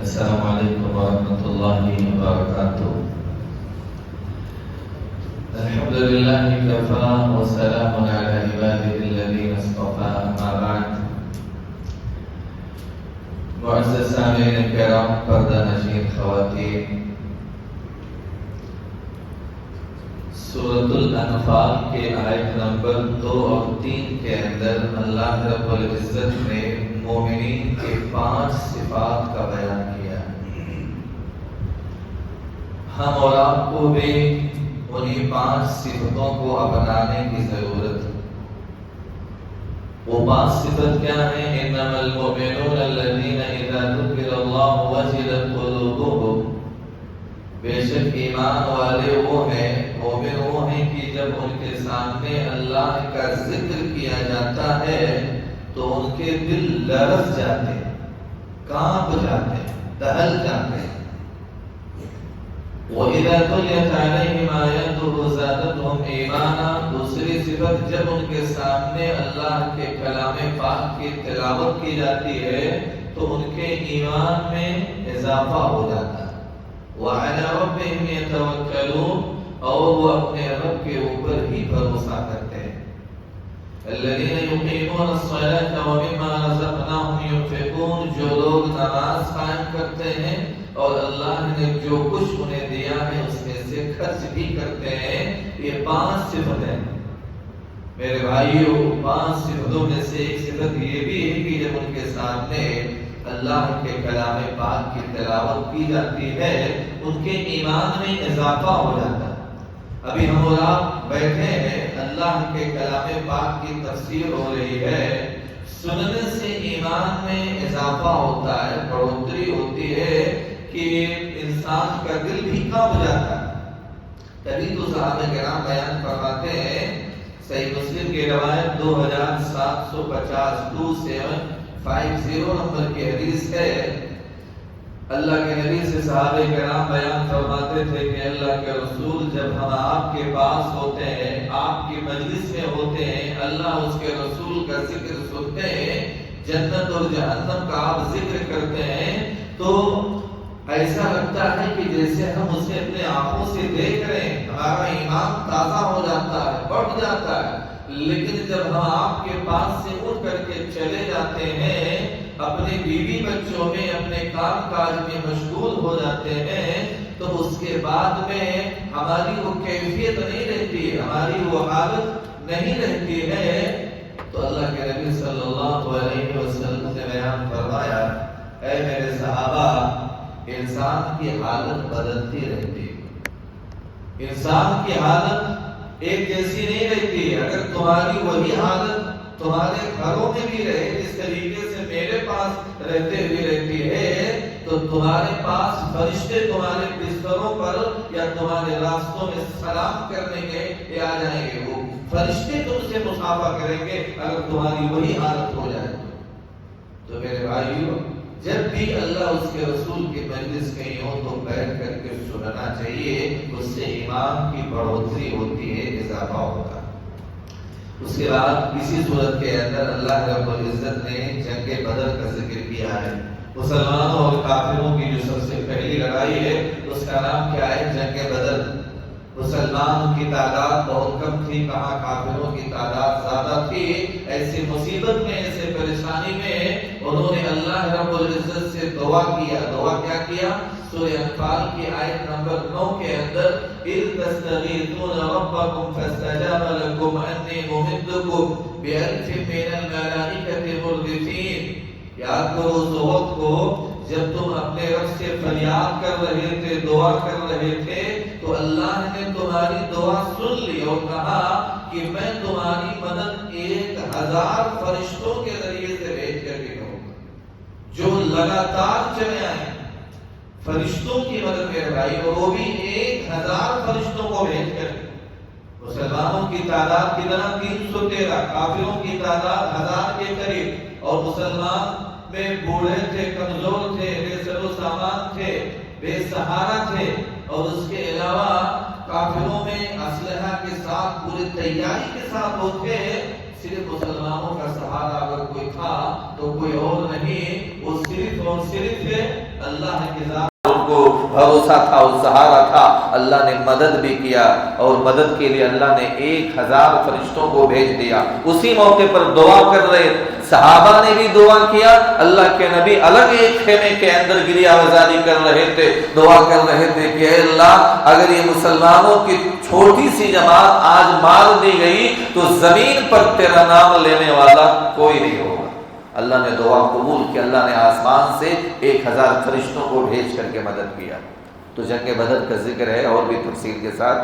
السلام علیکم ورحمۃ اللہ وبرکاتہ۔ الحمد للہ کفا وسلام علی عبادہ الذین اصطفیٰ، اما بعد۔ معزز سامعین کرام، پردہ نشین خواتین، سورۃ الانفال کے آیت نمبر 2 اور 3 کے اندر اللہ رب العزت نے مومنین کے 5 صفات کا بیان کیا۔ ہم اور آپ کو بھی انہی 5 صفتوں کو اپنانے کی ضرورت ہے۔ وہ 5 صفت کیا ہیں؟ انما المؤمنون الذین اذا ذکر اللہ وجلت قلوبهم، بے شک ایمان والے وہ ہیں، مومن وہ ہیں کہ جب ان کے سامنے اللہ کا ذکر کیا جاتا ہے تو ان کے دل لرز جاتے ہیں، کانپ جاتے ہیں، دہل جاتے ہیں۔ وَإِذَا تُلِيَتْ عَلَيْهِمْ آيَاتُهُ زَادَتْهُمْ إِيمَانًا، دوسری صفت جب ان کے سامنے اللہ کے کلام پاک کی تلاوت کی جاتی ہے تو ان کے ایمان میں اضافہ ہو جاتا ہے۔ وَعَلَى رَبِّهِمْ يَتَوَكَّلُونَ، اور وہ اپنے رب کے اوپر ہی بھروسہ کرتے ہیں۔ الَّذِينَ يُقِيمُونَ الصَّلَاةَ وَمِمَّا رَزَقْنَاهُمْ يُنْفِقُونَ، جو لوگ نماز قائم کرتے ہیں اور اللہ نے جو کچھ انہیں دیا ہے اس میں سے خرچ بھی کرتے ہیں۔ یہ 5 صفتیں میرے بھائیوں، 5 صفتوں میں سے ایک صفت یہ بھی ہے کہ جب ان کے سامنے اللہ کے کلام پاک کی تلاوت کی جاتی ہے ان کے ایمان میں اضافہ ہو جاتا ہے۔ ابھی ہم اور آپ بیٹھے ہیں، اللہ کے کلام پاک کی تفسیر ہو رہی ہے، سننے سے ایمان میں اضافہ ہوتا ہے، بڑھوتری ہوتی ہے کہ انسان کا دل بھی کانپ جاتا ہے۔ تبھی تو صحابہ کرام بیان فرماتے ہیں، صحیح مسلم کی روایت 2750 2750 نمبر کی حدیث ہے، اللہ کے نبی سے صحابہ کرام بیان فرماتے تھے کہ اللہ کے رسول جب ہم آپ کے پاس ہوتے ہیں، آپ کی مجلس میں ہوتے ہیں، اللہ اس کے رسول کا ذکر سنتے ہیں، جنت اور جہنم کا آپ ذکر کرتے ہیں تو ایسا لگتا ہے کہ جیسے ہم اسے اپنے آنکھوں سے دیکھ رہے ہیں، ہمارا ایمان تازہ ہو جاتا ہے، بڑھ جاتا ہے۔ لیکن جب ہم آپ کے پاس سے اٹھ کر کے چلے جاتے ہیں، اپنے بیوی بچوں میں، اپنے کام کاج میں مشغول ہو جاتے ہیں تو اس کے بعد میں ہماری وہ کیفیت نہیں رہتی ہے، ہماری وہ حالت نہیں رہتی ہے۔ تو اللہ کے نبی صلی اللہ علیہ وسلم نے بیان فرمایا، اے میرے صحابہ، انسان کی حالت بدلتی رہتی ہے، انسان کی حالت ایک جیسی نہیں رہتی ہے۔ اگر تمہاری وہی حالت تمہارے گھروں میں بھی رہے جس طریقے سے میرے پاس رہتے ہوئے رہتی ہے تو تمہارے پاس فرشتے تمہارے بستروں پر یا تمہارے راستوں میں سلام کرنے کے آ جائیں گے، وہ فرشتے تم سے مصافحہ کریں گے اگر تمہاری وہی حالت ہو جائے۔ تو میرے بھائیوں، جب بھی اللہ اس کے رسول کی مجلس کہیں ہو تو بیٹھ کر کے سننا چاہیے، اس سے ایمان کی بڑھوتری ہوتی ہے، اضافہ ہوتا ہے۔ اس کے بعد اسی صورت کے اندر اللہ رب العزت نے جنگ بدر کا ذکر کیا ہے۔ مسلمانوں اور کافروں کی جو سب سے پہلی لڑائی ہے اس کا نام کیا ہے؟ جنگ بدر۔ مسلمانوں کی تعداد بہت کم تھی، کہاں کافروں کی تعداد زیادہ تھی۔ ایسی مصیبت میں، ایسے پریشانی میں انہوں نے اللہ رب العزت سے دعا کیا۔ دعا کیا کیا؟ سورہ انفال کی آیت نمبر 9 کے اندر اِذْ تَسْتَغِیثُونَ رَبَّکُمْ فَاسْتَجَابَ لَکُمْ أَنِّی مُمِدُّکُم بِأَلْفٍ مِّنَ الْمَلَائِکَةِ مُرْدِفِینَ۔ یاد کرو اس وقت کو جب تم اپنے رب سے فریاد کر رہے تھے، دعا کر رہے تھے تو اللہ نے تمہاری دعا سن لی اور کہا کہ میں تمہاری مدد 1000 فرشتوں کے ذریعے سے بھیج کر کے کروں گا جو لگاتار چلے آئیں۔ فرشتوں کی مدد میرے بھائی، اور وہ بھی 1000 فرشتوں کو بھیج کر۔ مسلمانوں کی تعداد کتنا؟ 313، کافروں کی تعداد 1000 کے قریب، اور مسلمان میں بوڑھے تھے، کمزور تھے، بے سر و سامان تھے، بے سہارا تھے، اور اس کے علاوہ کافروں میں اسلحہ کے ساتھ پوری تیاری کے ساتھ وہ تھے، صرف مسلمانوں کا سہارا اگر کوئی تھا تو کوئی اور نہیں، وہ صرف اور صرف اللہ کی ذات کو بھروسہ تھا اور سہارا تھا۔ اللہ نے مدد بھی کیا اور مدد کے لیے اللہ نے 1000 فرشتوں کو بھیج دیا۔ اسی موقع پر دعا کر رہے صحابہ نے بھی دعا کیا، اللہ کے نبی الگ ایک خیمے کے اندر گریہ وزاری کر رہے تھے، دعا کر رہے تھے کہ اے اللہ اگر یہ مسلمانوں کی چھوٹی سی جماعت آج مار دی گئی تو زمین پر تیرا نام لینے والا کوئی نہیں ہوگا۔ اللہ نے دعا قبول کی، اللہ نے آسمان سے 1000 فرشتوں کو بھیج کر کے مدد کیا۔ تو جنگ بدر کا ذکر ہے اور بھی تفصیل کے ساتھ۔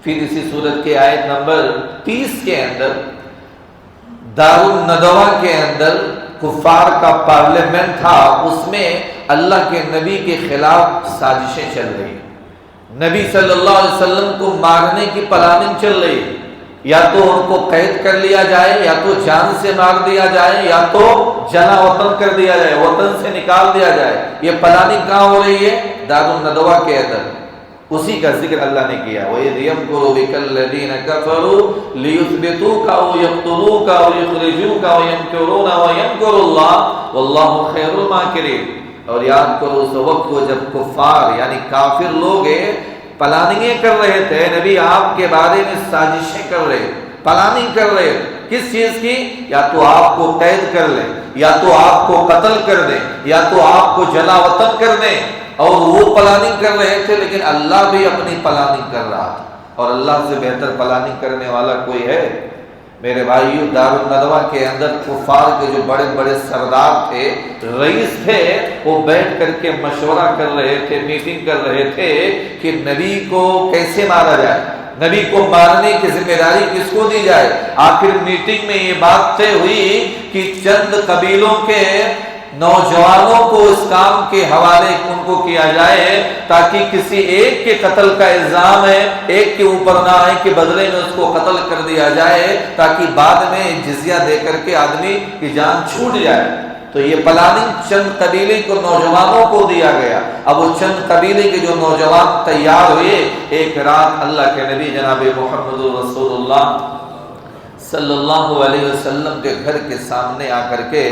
پھر اسی سورت کے آیت نمبر 30 کے اندر دار الندوہ کے اندر کفار کا پارلیمنٹ تھا، اس میں اللہ کے نبی کے خلاف سازشیں چل رہی، نبی صلی اللہ علیہ وسلم کو مارنے کی پلاننگ چل رہی، یا تو ان کو قید کر لیا جائے، یا تو جان سے مار دیا جائے، یا تو جنا وطن کر دیا جائے، وطن سے نکال دیا جائے۔ یہ پلاننگ کہاں ہو رہی ہے؟ دار الندوہ کے اندر۔ اسی کا ذکر اللہ نے کیا، وَإِذْ يَمْكُرُ بِكَ الَّذِينَ كَفَرُوا لِيُثْبِتُوكَ أَوْ يَقْتُلُوكَ أَوْ يُخْرِجُوكَ وَيَمْكُرُونَ وَيَمْكُرُ اللَّهُ وَاللَّهُ خَيْرُ الْمَاكِرِينَ۔ اور یاد کرو اس وقت کو جب کفار یعنی کافر لوگ پلاننگیں کر رہے تھے، نبی آپ کے بارے میں سازشیں کر رہے، پلاننگ کر رہے، کس چیز کی؟ یا تو آپ کو قید کر لیں، یا تو آپ کو قتل کر دیں، یا تو آپ کو جلا وطن کر دیں، اور وہ پلاننگ کر رہے تھے، لیکن اللہ بھی اپنی پلاننگ کر رہا تھا، اور اللہ سے بہتر پلاننگ کرنے والا کوئی ہے؟ میرے بھائیو، دار الندوہ کے اندر کفار کے جو بڑے بڑے سردار تھے، رئیس تھے، وہ بیٹھ کر کے مشورہ کر رہے تھے، میٹنگ کر رہے تھے کہ نبی کو کیسے مارا جائے، نبی کو مارنے کی ذمہ داری کس کو دی جائے۔ آخر میٹنگ میں یہ بات طے ہوئی کہ چند قبیلوں کے نوجوانوں کو اس کام کے حوالے ان کو کیا جائے، تاکہ کسی ایک کے قتل کا الزام ہے ایک کے اوپر نہ آئے کہ بدلے میں اس کو قتل کر دیا جائے، تاکہ بعد میں جزیہ دے کر کے آدمی کی جان چھوٹ جائے۔ تو یہ پلاننگ چند قبیلے کو نوجوانوں کو دیا گیا۔ اب وہ چند قبیلے کے جو نوجوان تیار ہوئے، ایک رات اللہ کے نبی جناب محمد رسول اللہ صلی اللہ علیہ وسلم کے گھر کے سامنے آ کر کے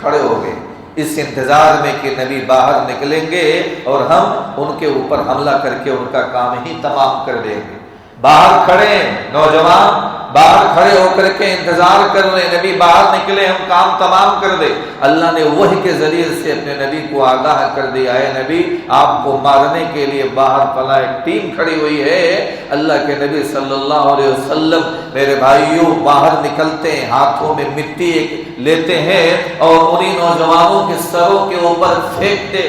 کھڑے ہو گئے، اس انتظار میں کہ نبی باہر نکلیں گے اور ہم ان کے اوپر حملہ کر کے ان کا کام ہی تمام کر دیں گے۔ باہر کھڑے نوجوان، باہر کھڑے ہو کر کے انتظار کر رہے، نبی باہر نکلے ہم کام تمام کر دیں۔ اللہ نے وحی کے ذریعے سے اپنے نبی کو آگاہ کر دیا ہے، نبی آپ کو مارنے کے لیے باہر فلاں ایک ٹیم کھڑی ہوئی ہے۔ اللہ کے نبی صلی اللہ علیہ وسلم میرے بھائیوں باہر نکلتے ہیں، ہاتھوں میں مٹی لیتے ہیں اور انہی نوجوانوں کے سروں کے اوپر پھینکتے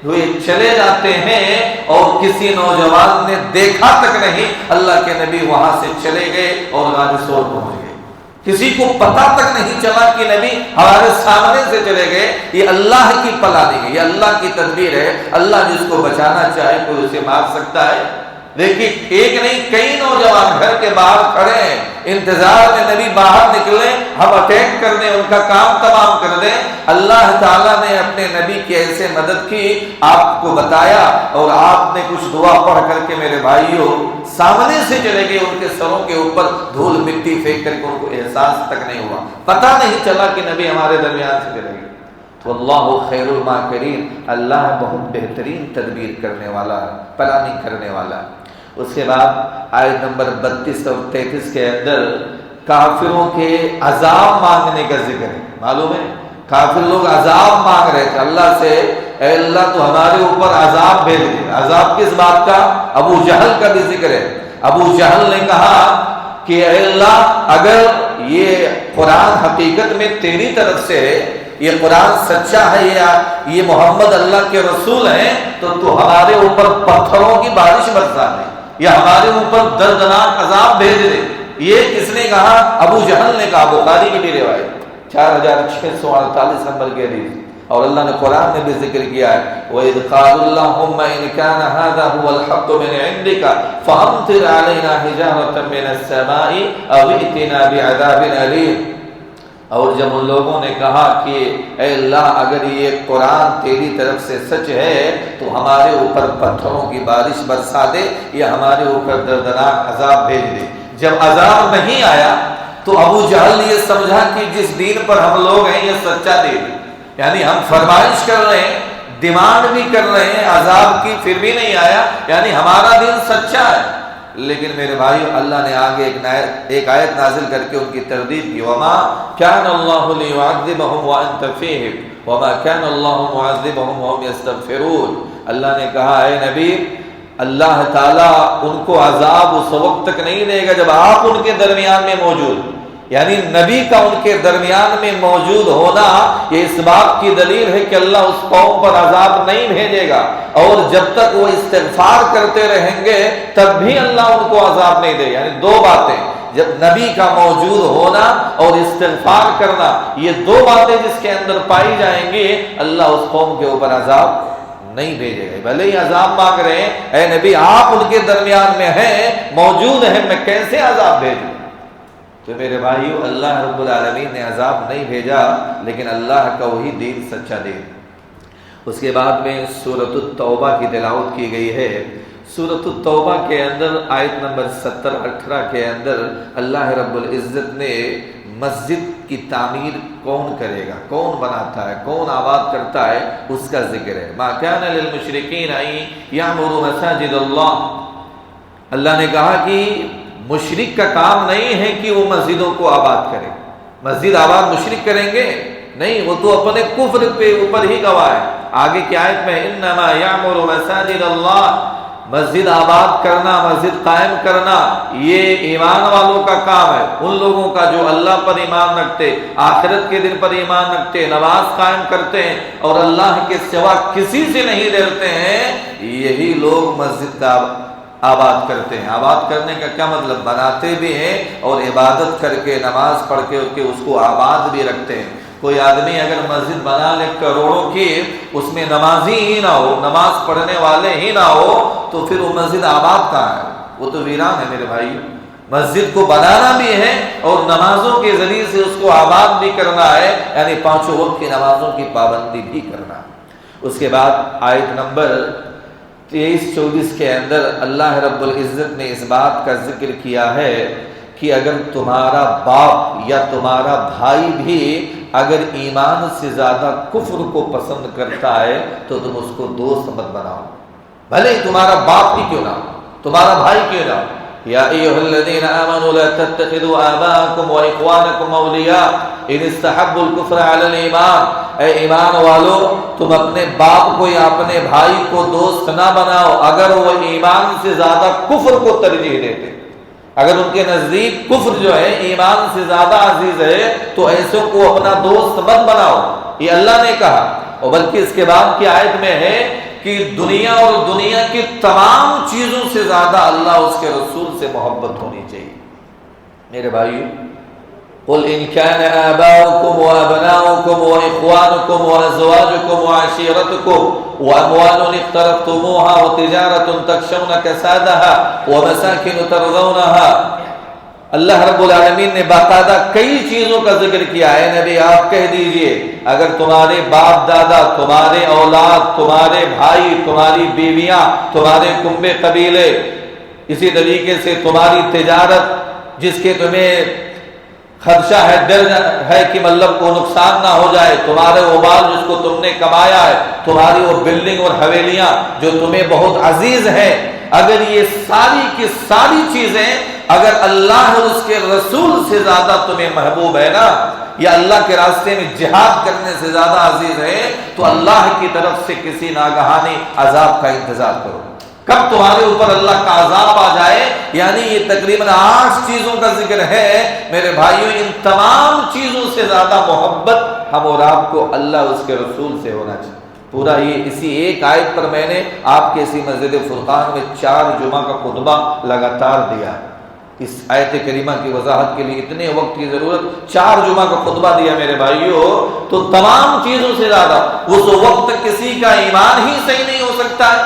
ہوئے چلے جاتے ہیں، اور کسی نوجوان نے دیکھا تک نہیں۔ اللہ کے نبی وہاں سے چلے گئے اور غار ثور پہنچ گئے، کسی کو پتہ تک نہیں چلا کہ نبی ہمارے سامنے سے چلے گئے۔ یہ اللہ کی پلاننگ ہے، یہ اللہ کی تدبیر ہے۔ اللہ جس کو بچانا چاہے کوئی اسے مار سکتا ہے، لیکن ایک نہیں کئی نوجوان گھر کے باہر کھڑے ہیں، انتظار میں نبی باہر نکلیں، ہم اٹیک کر دیں، ان کا کام تمام کر دیں۔ اللہ تعالیٰ نے اپنے نبی کی ایسے مدد کی، آپ کو بتایا، اور آپ نے کچھ دعا پڑھ کر کے میرے بھائیوں سامنے سے چلے گئے، ان کے سروں کے اوپر دھول مٹی پھینک کر کے ان کو احساس تک نہیں ہوا، پتہ نہیں چلا کہ نبی ہمارے درمیان سے چلے گئے۔ تو اللہ خیر الماکرین، اللہ بہت بہترین تدبیر کرنے والا ہے، پلاننگ کرنے والا ہے۔ اس کے بعد آیت نمبر 32 اور 33 کے اندر کافروں کے عذاب مانگنے کا ذکر ہے۔ معلوم ہے کافر لوگ عذاب مانگ رہے تھے اللہ سے، اے اللہ تو ہمارے اوپر عذاب بھیج دے۔ عذاب کس بات کا؟ ابو جہل کا بھی ذکر ہے۔ ابو جہل نے کہا کہ اے اللہ اگر یہ قرآن حقیقت میں تیری طرف سے ہے، یہ قرآن سچا ہے، یا یہ محمد اللہ کے رسول ہیں، تو ہمارے اوپر پتھروں کی بارش برسا دے، یا ہمارے اوپر دردناک عذاب بھیج دے۔ یہ کس نے کہا؟ ابو جہل نے کہا۔ بخاری کی بھی روایت 4648 نمبر کی حدیث، اور اللہ نے قرآن میں بھی ذکر کیا ہے، وَإِذْ قَالُوا اللَّهُمَّ إِنْ كَانَ هَذَا هُوَ الْحَقُّ مِنْ عِنْدِكَ فَأَمْطِرْ عَلَيْنَا حِجَارَةً مِنَ السَّمَاءِ أَوْ ائْتِنَا بِعَذَابٍ أَلِيمٍ۔ اور جب ان لوگوں نے کہا کہ اے اللہ اگر یہ قرآن تیری طرف سے سچ ہے تو ہمارے اوپر پتھروں کی بارش برسا دے، یا ہمارے اوپر دردناک عذاب بھیج دے۔ جب عذاب نہیں آیا تو ابو جہل یہ سمجھا کہ جس دین پر ہم لوگ ہیں یہ سچا دین، یعنی ہم فرمائش کر رہے ہیں، ڈیمانڈ بھی کر رہے ہیں عذاب کی، پھر بھی نہیں آیا، یعنی ہمارا دین سچا ہے۔ لیکن میرے بھائیو، اللہ نے آگے ایک آیت نازل کر کے ان کی تردید کی، وما كان الله ليعذبهم وانت فيهم وما كان الله معذبهم وهم يستغفرون۔ اللہ نے کہا اے نبی، اللہ تعالیٰ ان کو عذاب اس وقت تک نہیں دے گا جب آپ ان کے درمیان میں موجود، یعنی نبی کا ان کے درمیان میں موجود ہونا یہ اس بات کی دلیل ہے کہ اللہ اس قوم پر عذاب نہیں بھیجے گا، اور جب تک وہ استغفار کرتے رہیں گے تب بھی اللہ ان کو عذاب نہیں دے گا۔ یعنی دو باتیں، جب نبی کا موجود ہونا اور استغفار کرنا، یہ دو باتیں جس کے اندر پائی جائیں گی، اللہ اس قوم کے اوپر عذاب نہیں بھیجے گا۔ بھلے ہی عذاب مانگ رہے ہیں، اے نبی آپ ان کے درمیان میں ہیں، موجود ہیں، میں کیسے عذاب بھیجوں؟ تو میرے بھائیو، اللہ رب العالمین نے عذاب نہیں بھیجا، لیکن اللہ کا وہی دین سچا دین۔ اس کے بعد میں سورۃ التوبہ کی تلاوت کی گئی ہے۔ سورۃ التوبہ کے اندر آیت نمبر 17-18 کے اندر اللہ رب العزت نے مسجد کی تعمیر کون کرے گا، کون بناتا ہے، کون آباد کرتا ہے، اس کا ذکر ہے۔ ما کان للمشرکین ان یعمروا مساجد اللہ۔ اللہ نے کہا کہ مشرک کا کام نہیں ہے کہ وہ مسجدوں کو آباد کرے۔ مسجد آباد مشرک کریں گے؟ نہیں، وہ تو اپنے کفر پہ اوپر ہی گواہ ہے۔ آگے کی آیت میں انما یعمر مساجد اللہ، مسجد آباد کرنا، مسجد قائم کرنا، یہ ایمان والوں کا کام ہے، ان لوگوں کا جو اللہ پر ایمان رکھتے، آخرت کے دن پر ایمان رکھتے، نماز قائم کرتے ہیں اور اللہ کے سوا کسی سے نہیں ڈرتے ہیں، یہی لوگ مسجد کا آباد کرتے ہیں۔ آباد کرنے کا کیا مطلب؟ بناتے بھی ہیں اور عبادت کر کے، نماز پڑھ کے اس کو آباد بھی رکھتے ہیں۔ کوئی آدمی اگر مسجد بنا لے کروڑوں کی، اس میں نمازی ہی نہ ہو، نماز پڑھنے والے ہی نہ ہو، تو پھر وہ مسجد آباد کہاں ہے؟ وہ تو ویران ہے میرے بھائی۔ مسجد کو بنانا بھی ہے اور نمازوں کے ذریعے سے اس کو آباد بھی کرنا ہے، یعنی 5 وقت کی نمازوں کی پابندی بھی کرنا۔ اس کے بعد آیت نمبر 23-24 کے اندر اللہ رب العزت نے اس بات کا ذکر کیا ہے کہ اگر تمہارا باپ یا تمہارا بھائی بھی اگر ایمان سے زیادہ کفر کو پسند کرتا ہے تو تم اس کو دوست مت بناؤ، بھلے ہی تمہارا باپ ہی کیوں نہ ہو، تمہارا بھائی کیوں نہ ہو۔ یا ایھا الذین آمنوا لا تتخذوا آباءکم واخوانکم اولیاء ان استحبوا الکفر علی الایمان۔ اے ایمان والو، تم اپنے باپ کو یا اپنے بھائی کو دوست نہ بناؤ اگر وہ ایمان سے زیادہ کفر کو ترجیح دیتے، اگر ان کے نزدیک کفر جو ہے ایمان سے زیادہ عزیز ہے تو ایسوں کو اپنا دوست مت بناؤ، یہ اللہ نے کہا۔ اور بلکہ اس کے بعد کی آیت میں ہے کہ دنیا اور دنیا کی تمام چیزوں سے زیادہ اللہ اس کے رسول سے محبت ہونی چاہیے۔ میرے بھائیو، قل ان كان آباؤكم وابناؤكم واخوانكم وازواجكم وعشيرتكم واموال اقترفتموها وتجارة تخشون كسادها ومساكن ترضونها۔ اللہ رب العالمین نے باقاعدہ کئی چیزوں کا ذکر کیا ہے۔ نبی آپ کہہ دیجئے، اگر تمہارے باپ دادا، تمہارے اولاد، تمہارے بھائی، تمہاری بیویاں، تمہارے کنبے قبیلے، اسی طریقے سے تمہاری تجارت جس کے تمہیں خدشہ ہے، ڈر ہے کہ مطلب کو نقصان نہ ہو جائے، تمہارے وبال جس کو تم نے کمایا ہے، تمہاری وہ بلڈنگ اور حویلیاں جو تمہیں بہت عزیز ہیں، اگر یہ ساری کی ساری چیزیں اگر اللہ اور اس کے رسول سے زیادہ تمہیں محبوب ہے نا، یا اللہ کے راستے میں جہاد کرنے سے زیادہ عزیز ہے، تو اللہ کی طرف سے کسی ناگہانی عذاب کا انتظار کرو۔ کب تمہارے اوپر اللہ کا عذاب آ جائے، یعنی یہ تقریباً 8 چیزوں کا ذکر ہے۔ میرے بھائیوں، ان تمام چیزوں سے زیادہ محبت ہم اور آپ کو اللہ اس کے رسول سے ہونا چاہیے۔ پورا یہ اسی ایک آیت پر میں نے آپ کے اسی مسجد فرقان میں 4 جمعہ کا خطبہ لگاتار دیا ہے۔ اس آیت کریمہ کی وضاحت کے لیے اتنے وقت کی ضرورت، 4 جمعہ کا خطبہ دیا میرے بھائیوں۔ تو تمام چیزوں سے زیادہ اس وقت کسی کا ایمان ہی صحیح نہیں ہو سکتا ہے،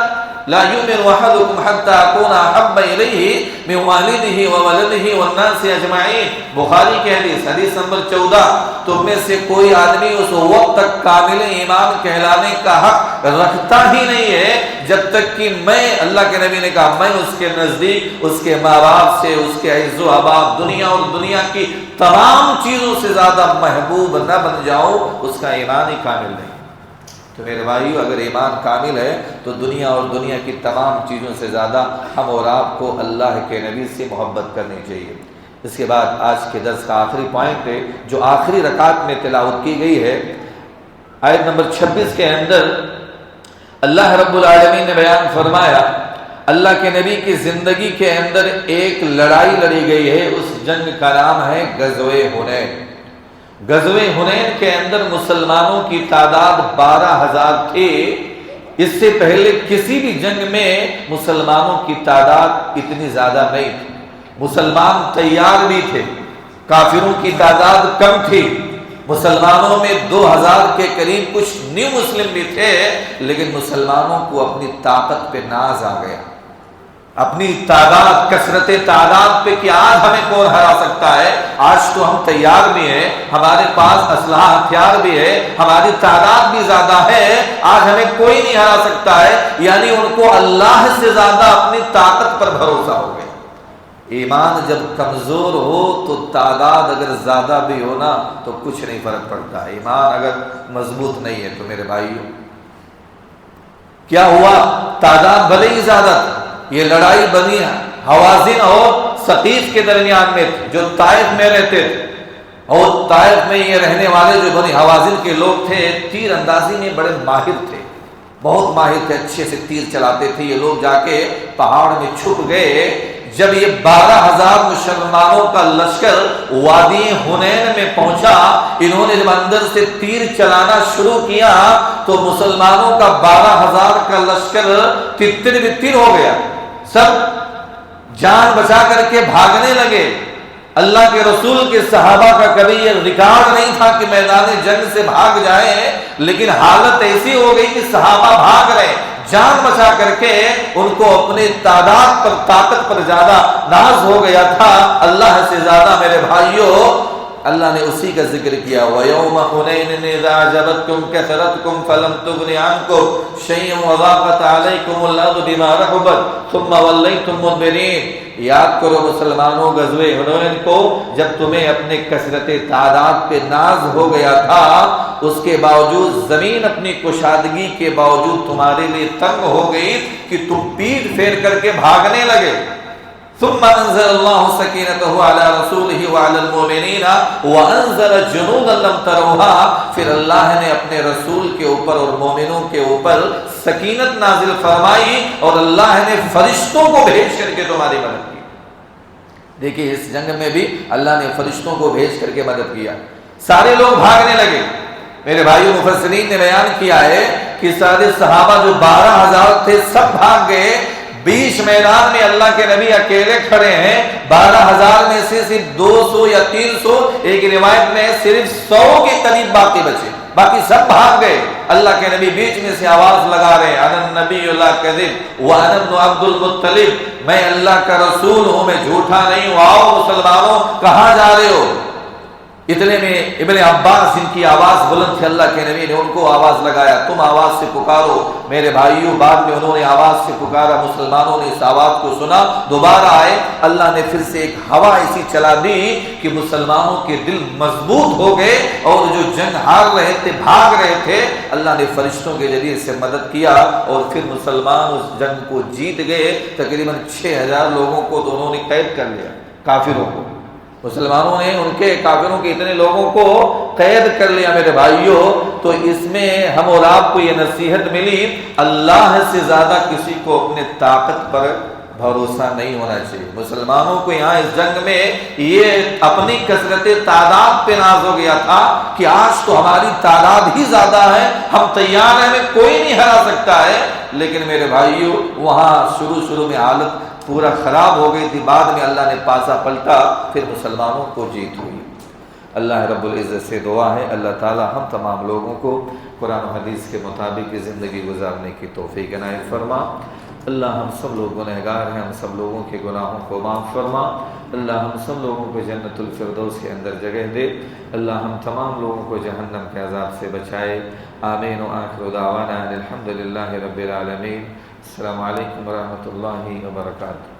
لا یؤمن احدکم حتی اکون احب الیہ من والدہ وولدہ والناس اجمعین، بخاری کی حدیث نمبر 14، تم میں سے کوئی آدمی اس وقت تک کامل ایمان کہلانے کا حق رکھتا ہی نہیں ہے جب تک کہ میں، اللہ کے نبی نے کہا، میں اس کے نزدیک اس کے ماں باپ سے، اس کے عز و احباب، دنیا اور دنیا کی تمام چیزوں سے زیادہ محبوب نہ بن جاؤں، اس کا ایمان ہی کامل نہیں۔ تو میرے بھائیو، اگر ایمان کامل ہے تو دنیا اور دنیا کی تمام چیزوں سے زیادہ ہم اور آپ کو اللہ کے نبی سے محبت کرنی چاہیے۔ اس کے بعد آج کے درس کا آخری پوائنٹ ہے جو آخری رکعت میں تلاوت کی گئی ہے، آیت نمبر 26 کے اندر اللہ رب العالمین نے بیان فرمایا، اللہ کے نبی کی زندگی کے اندر ایک لڑائی لڑی گئی ہے، اس جنگ کا نام ہے غزوہ حنین۔ غزوہ حنین کے اندر مسلمانوں کی تعداد 12,000 تھے۔ اس سے پہلے کسی بھی جنگ میں مسلمانوں کی تعداد اتنی زیادہ نہیں تھی۔ مسلمان تیار بھی تھے، کافروں کی تعداد کم تھی، مسلمانوں میں 2,000 کے قریب کچھ نیو مسلم بھی تھے، لیکن مسلمانوں کو اپنی طاقت پہ ناز آ گیا، اپنی تعداد، کثرت تعداد پہ کہ آج ہمیں کون ہرا سکتا ہے، آج تو ہم تیار بھی ہیں، ہمارے پاس اسلحہ ہتھیار بھی ہے، ہماری تعداد بھی زیادہ ہے، آج ہمیں کوئی نہیں ہرا سکتا ہے۔ یعنی ان کو اللہ سے زیادہ اپنی طاقت پر بھروسہ ہو گیا۔ ایمان جب کمزور ہو تو تعداد اگر زیادہ بھی ہو نا تو کچھ نہیں فرق پڑتا، ایمان اگر مضبوط نہیں ہے تو میرے بھائیو کیا ہوا، تعداد بھلے ہی زیادہ تھی، یہ لڑائی بنی حوازن اور ثقیف کے درمیان میں تھی، جو طائف میں رہتے تھے، اور طائف میں یہ رہنے والے جو بنی حوازن کے لوگ تھے تیر اندازی میں بڑے ماہر تھے، بہت ماہر تھے، اچھے سے تیر چلاتے تھے۔ یہ لوگ جا کے پہاڑ میں چھپ گئے۔ جب یہ 12,000 مسلمانوں کا لشکر وادی حنین میں پہنچا، انہوں نے جب اندر سے تیر چلانا شروع کیا تو مسلمانوں کا 12,000 کا لشکر تتر بتر ہو گیا، سب جان بچا کر کے بھاگنے لگے۔ اللہ کے رسول کے صحابہ کا کبھی یہ ریکارڈ نہیں تھا کہ میدان جنگ سے بھاگ جائیں، لیکن حالت ایسی ہو گئی کہ صحابہ بھاگ رہے، جان بچا کر کے، ان کو اپنی تعداد پر، طاقت پر زیادہ ناز ہو گیا تھا، اللہ سے زیادہ۔ میرے بھائیوں، اللہ نے اسی کا ذکر کیا، وَيَوْمَ حُنَيْنٍ إِذْ أَعْجَبَتْكُمْ كَثْرَتُكُمْ فَلَمْ تُغْنِ عَنْكُمْ شَيْئًا وَضَاقَتْ عَلَيْكُمُ الْأَرْضُ بِمَا رَحُبَتْ ثُمَّ وَلَّيْتُمْ مُدْبِرِينَ۔ یاد کرو مسلمانوں غزوہ حنین کو، جب تمہیں اپنے کثرت تعداد پہ ناز ہو گیا تھا، اس کے باوجود زمین اپنی کشادگی کے باوجود تمہارے لیے تنگ ہو گئی کہ تم پیٹ پھیر کر کے بھاگنے لگے۔ ثم انزل اللہ سکینتہ علی رسولہ وعلی المؤمنین وانزل جنودا لم تروها، پھر اللہ نے اپنے رسول کے اوپر اور مومنوں کے اوپر سکینت نازل فرمائی، اور اللہ نے فرشتوں کو بھیج کر کے تمہاری مدد کی۔ دیکھیے اس جنگ میں بھی اللہ نے فرشتوں کو بھیج کر کے مدد کیا، سارے لوگ بھاگنے لگے۔ میرے بھائیو، مفسرین نے بیان کیا ہے کہ سارے صحابہ جو 12,000 تھے سب بھاگ گئے، بیچ میدان میں اللہ کے نبی اکیلے کھڑے ہیں۔ 12,000 میں سے صرف 200 یا 300، ایک روایت میں صرف 100 کے قریب باقی بچے، باقی سب بھاگ گئے۔ اللہ کے نبی بیچ میں سے آواز لگا رہے ہیں، انا النبی لا کذب وانا ابن عبد المطلب، میں اللہ کا رسول ہوں، میں جھوٹا نہیں ہوں، آؤ مسلمانوں کہاں جا رہے ہو؟ اتنے میں ابن عباس، جن کی آواز بلند تھی، اللہ کے نبی نے ان کو آواز لگایا، تم آواز سے پکارو۔ میرے بھائیوں، بعد میں انہوں نے آواز سے پکارا، مسلمانوں نے اس آواز کو سنا، دوبارہ آئے، اللہ نے پھر سے ایک ہوا ایسی چلا دی کہ مسلمانوں کے دل مضبوط ہو گئے، اور جو جنگ ہار رہے تھے، بھاگ رہے تھے، اللہ نے فرشتوں کے ذریعے سے مدد کیا، اور پھر مسلمان اس جنگ کو جیت گئے۔ تقریباً 6,000 لوگوں کو تو انہوں نے قید کر لیا، کافروں کو، مسلمانوں نے ان کے کافروں کے اتنے لوگوں کو قید کر لیا۔ میرے بھائیوں، تو اس میں ہم اور آپ کو یہ نصیحت ملی، اللہ سے زیادہ کسی کو اپنے طاقت پر بھروسہ نہیں ہونا چاہیے۔ مسلمانوں کو یہاں اس جنگ میں یہ اپنی کثرت تعداد پہ ناز ہو گیا تھا کہ آج تو ہماری تعداد ہی زیادہ ہے، ہم تیار ہیں، ہمیں کوئی نہیں ہرا سکتا ہے۔ لیکن میرے بھائیوں، وہاں شروع میں حالت پورا خراب ہو گئی تھی، بعد میں اللہ نے پاسا پلٹا، پھر مسلمانوں کو جیت ہوئی۔ اللہ رب العزت سے دعا ہے اللہ تعالی ہم تمام لوگوں کو قرآن و حدیث کے مطابق زندگی گزارنے کی توفیق عنایت فرما۔ اللہ ہم سب لوگ گنہگار ہیں، ہم سب لوگوں کے گناہوں کو معاف فرما، اللہ ہم سب لوگوں کو جنت الفردوس کے اندر جگہ دے، اللہ ہم تمام لوگوں کو جہنم کے عذاب سے بچائے، آمین و آخر دعوانا الحمدللہ رب العالمین۔ السلام علیکم ورحمۃ اللہ وبرکاتہ۔